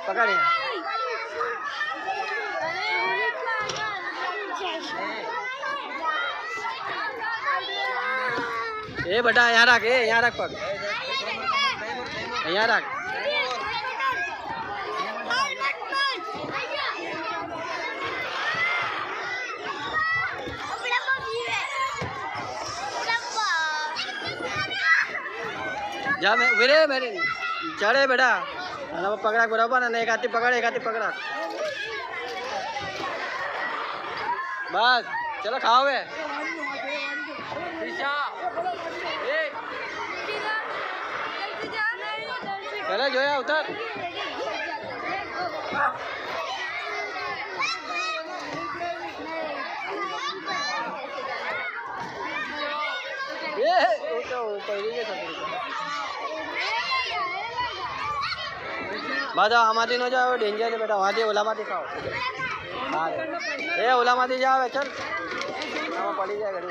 पकड़ ये बेटा यहाँ रख, यहाँ रख पग, यहाँ रख। जा मेरे मेरे चढ़े बेटा, पकड़ा बराबर ना, एक हाथी पकड़ एक हाथी पकड़ा। बस चलो खाओ वे। चलो जोया उतर। ये तो पहले के बाद हमारी नो जाओ डेंजर है बेटा, वहाँ दे ओला माती खाओ। हाँ ये ओला माती जाओ चल, पड़ी जाए घड़ी।